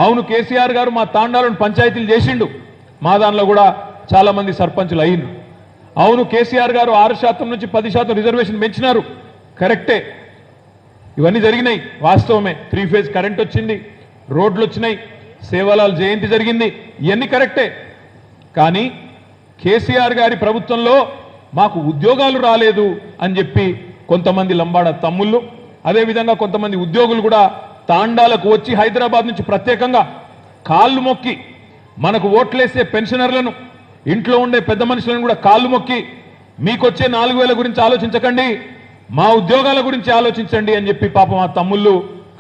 అవును కేసీఆర్ గారు మా తాండాలను పంచాయతీలు చేసిండు, మా దానిలో కూడా చాలా మంది సర్పంచులు అయ్యిండ్రు. అవును కేసీఆర్ గారు 6% నుంచి 10% రిజర్వేషన్ పెంచినారు, కరెక్టే. ఇవన్నీ జరిగినాయి, వాస్తవమే. 3 ఫేజ్ కరెంట్ వచ్చింది, రోడ్లు వచ్చినాయి, సేవలాల్ జయంతి జరిగింది, ఇవన్నీ కరెక్టే. కానీ కేసీఆర్ గారి ప్రభుత్వంలో మాకు ఉద్యోగాలు రాలేదు అని చెప్పి కొంతమంది లంబాడ తమ్ముళ్ళు, అదేవిధంగా కొంతమంది ఉద్యోగులు కూడా తాండాలకు వచ్చి హైదరాబాద్ నుంచి ప్రత్యేకంగా కాళ్ళు మొక్కి మనకు ఓట్లేసే పెన్షనర్లను, ఇంట్లో ఉండే పెద్ద మనుషులను కూడా కాళ్ళు మొక్కి మీకొచ్చే 4,000 గురించి ఆలోచించకండి, మా ఉద్యోగాల గురించి ఆలోచించండి అని చెప్పి పాపం ఆ తమ్ముళ్ళు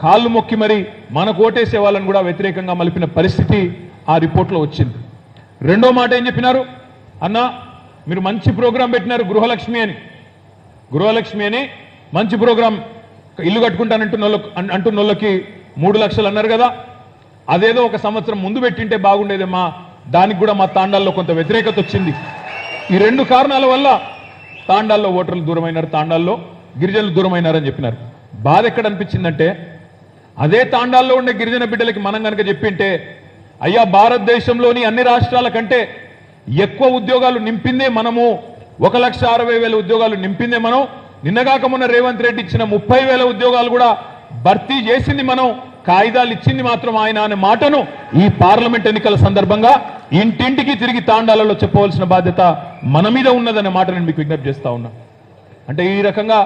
కాళ్ళు మొక్కి మరి మనకు ఓటేసే వాళ్ళని కూడా వ్యతిరేకంగా మలిపిన పరిస్థితి ఆ రిపోర్ట్లో వచ్చింది. రెండో మాట ఏం చెప్పినారు, అన్నా మీరు మంచి ప్రోగ్రాం పెట్టినారు గృహలక్ష్మి అని మంచి ప్రోగ్రాం, ఇల్లు కట్టుకుంటానంటున్నోళ్ళకి 3 లక్షలు అన్నారు కదా, అదేదో 1 సంవత్సరం ముందు పెట్టింటే బాగుండేదమ్మా, దానికి కూడా మా తాండాల్లో కొంత వ్యతిరేకత వచ్చింది. ఈ 2 కారణాల వల్ల తాండాల్లో ఓటర్లు దూరమైనారు, తాండాల్లో గిరిజనులు దూరమైనారని చెప్పినారు. బాధ ఎక్కడ అనిపించిందంటే, అదే తాండాల్లో ఉండే గిరిజన బిడ్డలకి మనం కనుక చెప్పింటే, అయ్యా భారతదేశంలోని అన్ని రాష్ట్రాల కంటే ఎక్కువ ఉద్యోగాలు నింపిందే మనము, 1,60,000 ఉద్యోగాలు నింపిందే మనం, నిన్నగాక మొన్న రేవంత్ రెడ్డి ఇచ్చిన 30,000 ఉద్యోగాలు కూడా భర్తీ చేసింది మనం, కాయిదాలు ఇచ్చింది మాత్రం ఆయన అనే మాటను ఈ పార్లమెంట్ ఎన్నికల సందర్భంగా ఇంటింటికి తిరిగి తాండాలలో చెప్పవలసిన బాధ్యత మన మీద ఉన్నదనే మాట నేను మీకు విజ్ఞప్తి చేస్తా ఉన్నా. అంటే ఈ రకంగా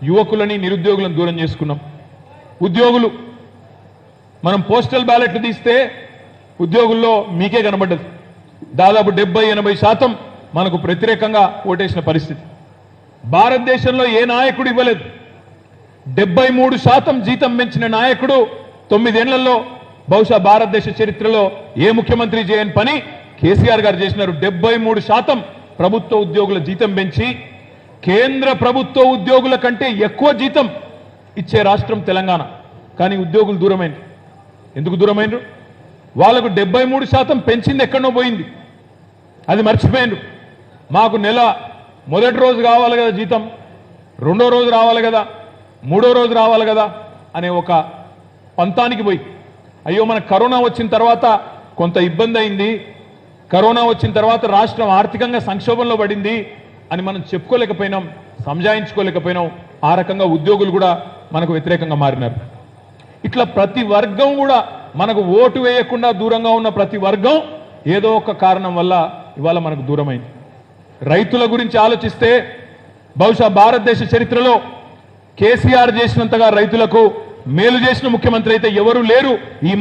యువకులని నిరుద్యోగులను దూరం చేసుకున్నాం. ఉద్యోగులు మనం పోస్టల్ బ్యాలెట్లు తీస్తే ఉద్యోగుల్లో మీకే కనబడ్డది, దాదాపు 70-80% మనకు వ్యతిరేకంగా ఓటేసిన పరిస్థితి. భారతదేశంలో ఏ నాయకుడు ఇవ్వలేదు. 73% జీతం పెంచిన నాయకుడు 9 ఏళ్లలో బహుశా భారతదేశ చరిత్రలో ఏ ముఖ్యమంత్రి చేయని పని కేసీఆర్ గారు చేసినారు. 73% ప్రభుత్వ ఉద్యోగుల జీతం పెంచి కేంద్ర ప్రభుత్వ ఉద్యోగుల కంటే ఎక్కువ జీతం ఇచ్చే రాష్ట్రం తెలంగాణ. కానీ ఉద్యోగులు దూరమైంది. ఎందుకు దూరమైనరు? వాళ్ళకు 73% పెంచింది ఎక్కడో పోయింది, అది మర్చిపోయిండ్రు. మాకు నెల మొదటి రోజు కావాలి కదా జీతం, రెండో రోజు రావాలి కదా, మూడో రోజు రావాలి కదా అనే ఒక పంతానికి పోయి, అయ్యో మన కరోనా వచ్చిన తర్వాత కొంత ఇబ్బంది అయింది, కరోనా వచ్చిన తర్వాత రాష్ట్రం ఆర్థికంగా సంక్షోభంలో పడింది అని మనం చెప్పుకోలేకపోయినాం, సంజాయించుకోలేకపోయినాం. ఆ రకంగా ఉద్యోగులు కూడా మనకు వ్యతిరేకంగా మారినారు. ఇట్లా ప్రతి వర్గం కూడా మనకు ఓటు వేయకుండా దూరంగా ఉన్న ప్రతి వర్గం ఏదో ఒక కారణం వల్ల ఇవాళ మనకు దూరమైంది. రైతుల గురించి ఆలోచిస్తే బహుశా భారతదేశ చరిత్రలో కేసీఆర్ చేసినంతగా రైతులకు మేలు చేసిన ముఖ్యమంత్రి అయితే ఎవరూ లేరు. ఈ